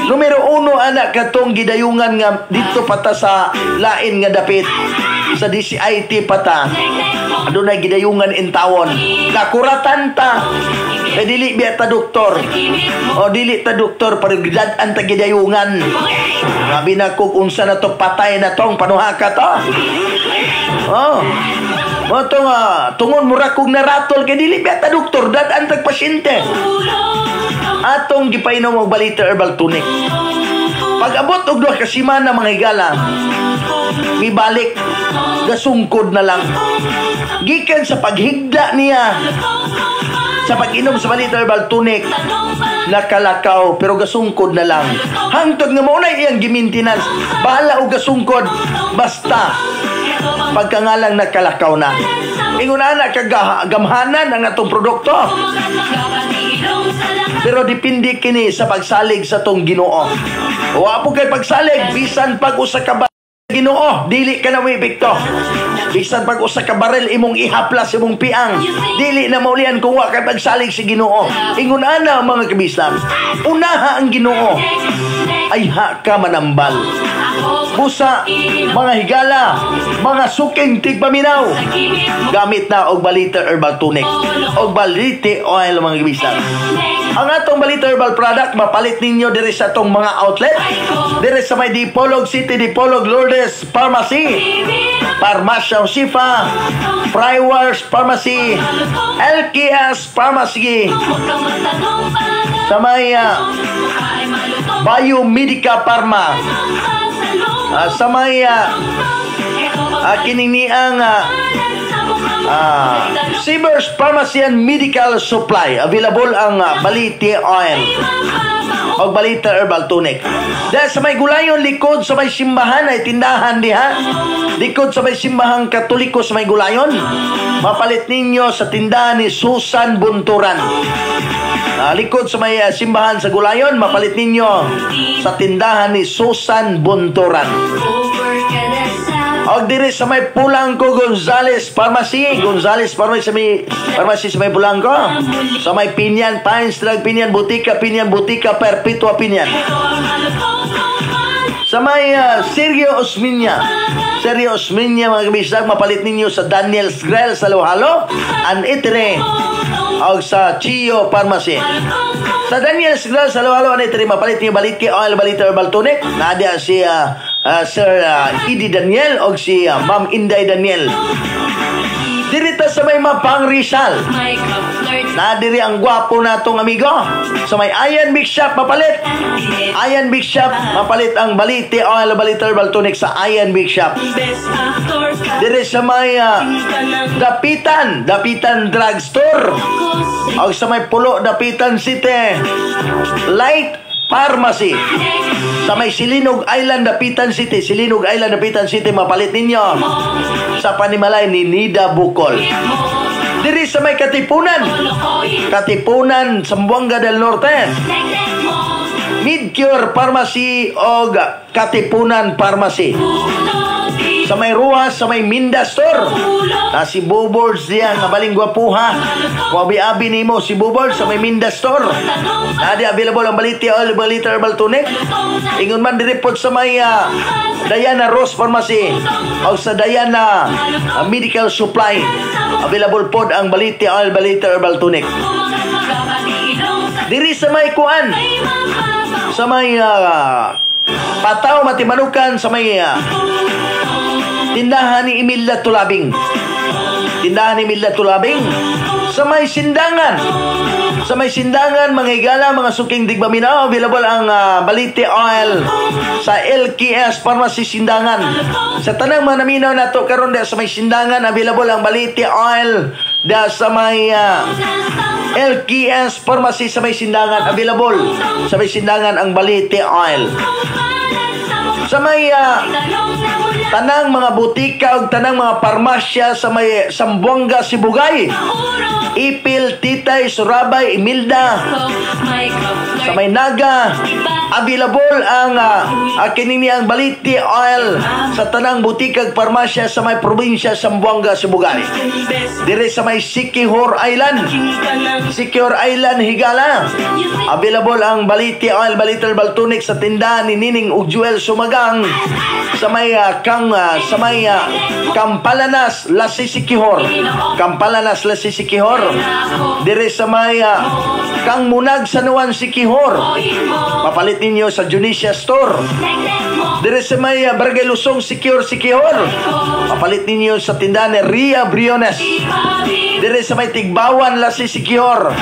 Numero 1 anak katong gidayungan nga dito pata sa lain nga dapit sa DCIT pata adunay gidayungan in tawon nakuratan ta dili biya ta doktor o dili ta doktor pero gidad-an ta gidayungan. Grabe na kung unsa na to patay na tong panuhaka to. Moto nga tungon mura kog naratol kay dili biya ta doktor dad-an tag pasyente. Atong gipainom og Balita Herbal Tonic. Pag-abot og 2 ka semana mga higala, mibalik gasungkod na lang. Gikan sa paghigda niya sa pag-inom sa Balita Herbal Tonic, nakalakaw pero gasungkod na lang. Hangtod nga mo na iyang gimintinas. Bahala o gasungkod, basta pagkangalang nakalakaw na. Ingon na kagamhanan ang atong produkto. Pero dipindi kini sa pagsalig sa tong Ginoo. Wa po kay pagsalig bisan pag usa ka Ginoo, dili ka na wibik to. Bisan pag usa ka baril imong ihaplas imong piang, dili na maulian kung wa kay pagsalig si Ginoo. Ingon ana mga kabislan, unaha ang Ginoo ay ha ka manambal. Busa, mga higala, mga suking tigpaminaw, gamit na og Balita Herbal Tonic og Balite Oil mga kabislan. Ang atong Balita Herbal product mapalit ninyo diri sa atong mga outlet, diri sa may Dipolog City, Dipolog Lourdes Pharmacy, Parmasya Sifa, Frywars Pharmacy, LKS Pharmacy, sa may Biomedica Pharma, sa may kininiang Sivers Pharmacy and Medical Supply. Available ang Balite Oil o Balita Herbal Tonic. Dahil sa may Gulayon, likod sa may simbahan ay tindahan diha. Likod sa may simbahang Katoliko sa may Gulayon, mapalit ninyo sa tindahan ni Susan Bunturan. Likod sa may simbahan sa Gulayon, mapalit ninyo sa tindahan ni Susan Bunturan. Og diri sa may Pulangco Gonzales Pharmacy, Gonzales Pharmacy sa may Pulangco, sa may Pinyan Pines Drug, Pinyan Butika Perpetua Pinyan, sa may Sergio Osmeña mga kabisag, mapalit ninyo sa Daniel's Grill sa Lohalo and Itere og sa Chio Pharmacy. Sa Daniel's Grill sa Lohalo and Itere, mapalit ninyo Balite Oil, Balita Herbal Tonic. Nadia si Sir Edie Daniel o si Ma'am Inday Daniel. Dirita sa may Mapang Rizal, nadiri ang gwapo natong amigo. Sa may Iron Big Shop, mapalit Iron Big Shop, mapalit ang Balite Oil, Balita Herbal Tonic sa Iron Big Shop. Diri sa may Dapitan Drugstore o sa may Pulo Dapitan City Light Pharmacy. Sa may Silinog Island, Dapitan City, mapalit ninyo sa panimalay ni Nida Bukol. Diri sa may Katipunan, Zamboanga del Norte, Midcure Pharmacy o Katipunan Pharmacy. Sa may Ruas, sa may Minda Store, si Bubords diyan, nga baling gwapuha. Wabi-abi nimo si Bubords sa may Minda Store. Nadi available ang Balite Oil, Balita Herbal Tonic. Ingon man direpot sa may Diana Rose Pharmacy o sa Diana Medical Supply. Available pod ang Balite Oil, Balita Herbal Tonic. Diri sa may Kuan, sa may Pataw Matimanukan, sa may tindahan ni Emilia Tulabing. Sa may Sindangan, mga higala, mga suking digbaminaw, available ang Balite Oil sa LKS Pharmacy Sindangan. Sa tanang mga naminaw nato karon da sa may Sindangan, available ang Balite Oil da sa may LKS Pharmacy sa may Sindangan, available sa may Sindangan ang Balite Oil. Sa may tanang mga butika o tanang mga parmasya sa may Zamboanga, Sibugay, Ipil, Titay, Surabay, Imilda, sa may Naga, available ang kinini ang Balite Oil sa tanang butika o parmasya sa may probinsya Zamboanga, Sibugay. Dire sa may Siquijor Island, higala, available ang Balite Oil, Balita Herbal Tonic sa tindahan ni Nining Ugjuel Sumagang sa may Kampalanas, Lasisiquijor. Dire sa may Kang Munag, San Juan, Siquijor. Papalit ninyo sa Junicia Store. Dire sa may Barangay Lusong, Sikihor. Papalit ninyo sa tindahan ni Ria Briones. Dire sa may Tigbawan, Lassi, Sikihor.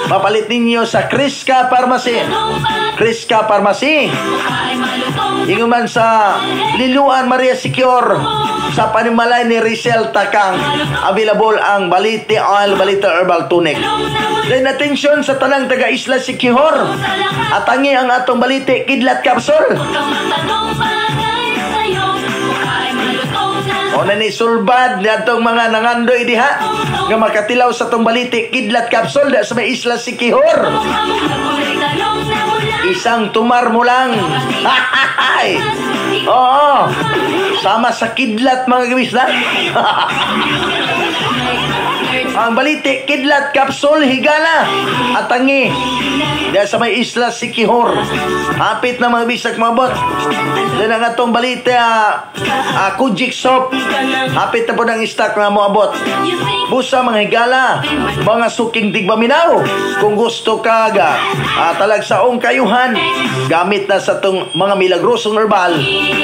Papalit ninyo sa Crisca Pharmacy. Ingon man sa Liluan, Maria Sikihor. Sa Panimalay ni Rizal Takang, available ang Balite Oil, Balite Herbal Tonic. Then attention sa tanang taga-Isla Sikihor. Atangi ang atong Balite Kidlat Capsule. O na ni sulbad na itong mga nangandoy diha nga makatilaw sa itong Balite Kidlat Capsule da sa may Isla Sikihor. Isang tumar mo lang. Oo. Sama sa kidlat mga kabisda. Ang Balite Kidlat Capsule higala at tangi dahil sa may Isla Sikihor. Hapit na mga bisag mabot. Dahil ang atong Balite Kujik Soap. Hapit na po ng stock na moabot. Busa mga higala, mga suking tigbaminaw. Kung gusto ka talagsaong kayuhan, gamit na sa itong mga milagrosong herbal.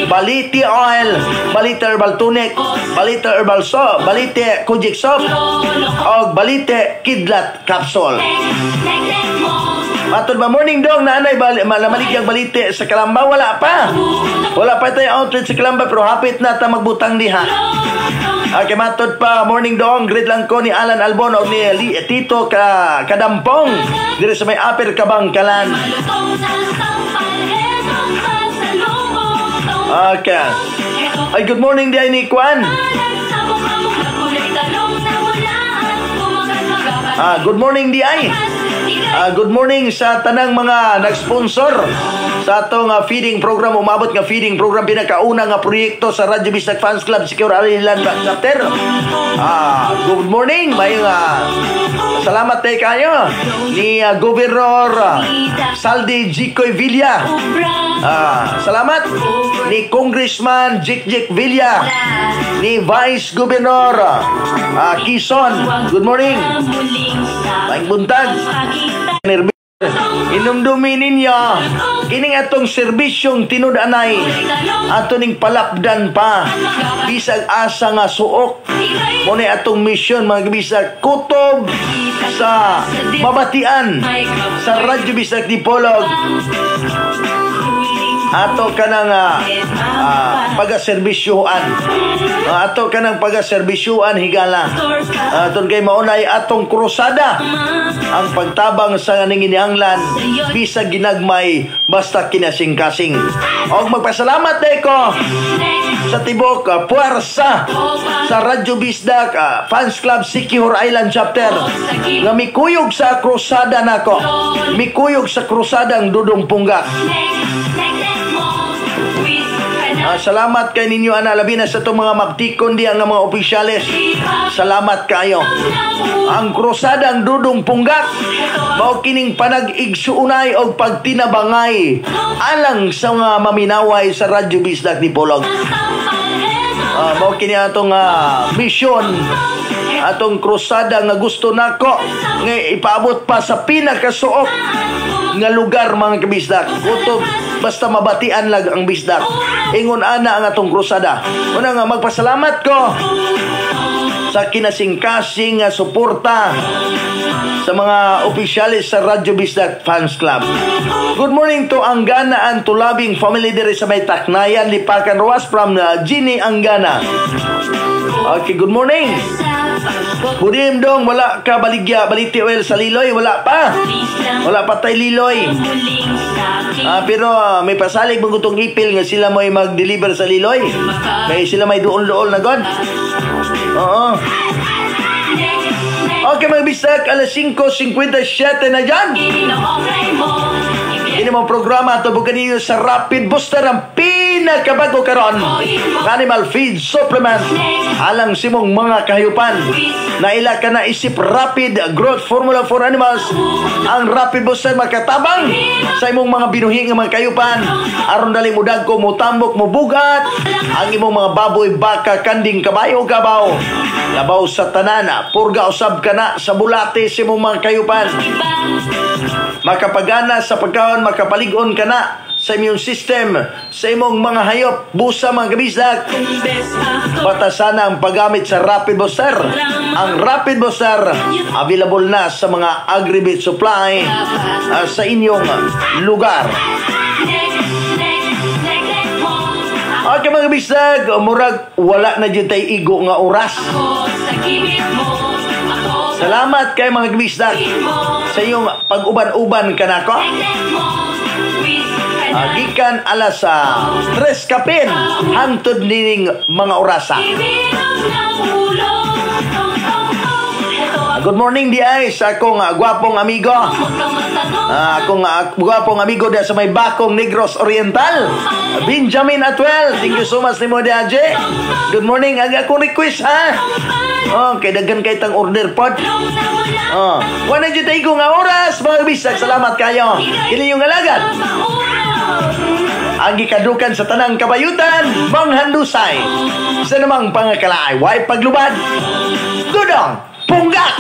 Balite Oil, Balite Herbal Tonic, Balite Herbal Soap, Balite Kujik Soap, o Balite Kidlat Capsule. Matod ba morning dong na anay malamaligyan Balite sa Kalamba? Wala pa tayong outlet sa Kalamba pero hapit na ta magbutang diha. Okay, matod pa morning dong greet lang ko ni Alan Albon o ni Tito Kadampong dire sa may Upper Kabangkalan. Okay. Ay, good morning di ni Kwan. Good morning di ay. Good morning sa tanang mga nag-sponsor sa atong feeding program. Umabot nga feeding program pinakauna nga proyekto sa Radyo Bisdak Fans Club Sikihor Island Chapter. Good morning. May salamat tayo kayo ni Governor Saldi Jicoy Villa. Salamat ni Congressman Jik Villa, ni Vice Governor Quezon. Good morning. Maing buntag. Inumdumi ninyo kining atong serbisyong tinud-anay ato ning palapdan pa bisag asa nga suok mo ni atong mission mga bisag kutob sa mabatian sa Radyo Bisdak Dipolog ato kanang pagaserbisyuan higala aton kay maunay atong krusada ang pagtabang sa nanginihanglan bisag ginagmay basta kinasing-kasing. Og magpasalamat day ko sa tibok puwersa sa Radyo Bisdak Fans Club Sikihor Island Chapter nga mikuyog sa krusada nako, mikuyog sa krusadang Dudong Punggak. Salamat kay ninyo ana labi na sa itong mga magtikon di ang mga opisyales. Salamat kayo. Ang krusadang Dudong Punggak mao kining panag-igsuunay og pagtinabangay alang sa mga maminaway sa Radyo Bisdak Dipolog. Mao kini atong mission, atong krusada nga gusto nako nga ipaabot pa sa pinakasuok nga lugar mga kabisdak. Kutob basta mabatian lag ang bisdak. Ingon ana ang atong krusada. Una nga magpasalamat ko sa kinasing-kasing nga suporta sa mga opisyalis sa Radyo Bisdak Fans Club. Good morning to Anggana and to Labing family dire sa may Taknayan, Lipacan, Roas from Ginny Anggana. Okay, good morning. Kudim dong, wala ka baligya Balite Oil sa Liloy? Wala pa tayo Liloy. Pero may pasalig mong gutong ipil nga sila may mag-deliver sa Liloy. Kaya sila may doon-doon na god. Oo. Okay mga bisdak, alas 5:57 na dyan. Ini mo programa ito bukan ninyo sa Rapid Booster ang pinakabago karon Animal Feed Supplement alang simong mga kahayupan na ila ka na isip Rapid Growth Formula for Animals. Ang Rapid Booster makatabang sa imong mga binuhi nga mga kahayupan aron dali mo dagko mo tambok mo bugat ang imong mga baboy, baka, kanding, kabayo, kabaw labaw sa tanana, purga usab ka na sa bulate sa imong mga kahayupan. Makapagana sa pagkaon, makapaligon ka na sa immune system, sa imong mga hayop, busa mga kabisdak. Batasan ang paggamit sa Rapid Booster. Ang Rapid Booster available na sa mga Agribit Supply sa inyong lugar. Okay mga kabisdak, murag wala na dyan tayo igo nga oras. Salamat kay mga kabisdak sa iyong pag-uban-uban ka na ko. Gikan alas 3 kapin hangtod nining mga orasa. Good morning di ay sa akong gwapong amigo. Akong gwapong amigo dia sa may Bakong Negros Oriental, Benjamin Atwell. Thank you so much ni mo di Aje. Good morning. Aga akong request ha. Kay daghan kay tang order pod. Wala dyan tayo nga oras mga bisag. Salamat kayo. Kini yung alagad. Ang gikadukan sa tanang kabayutan, manghandusay. Sa namang pangakalaay, way paglubad. Dudong, punggak!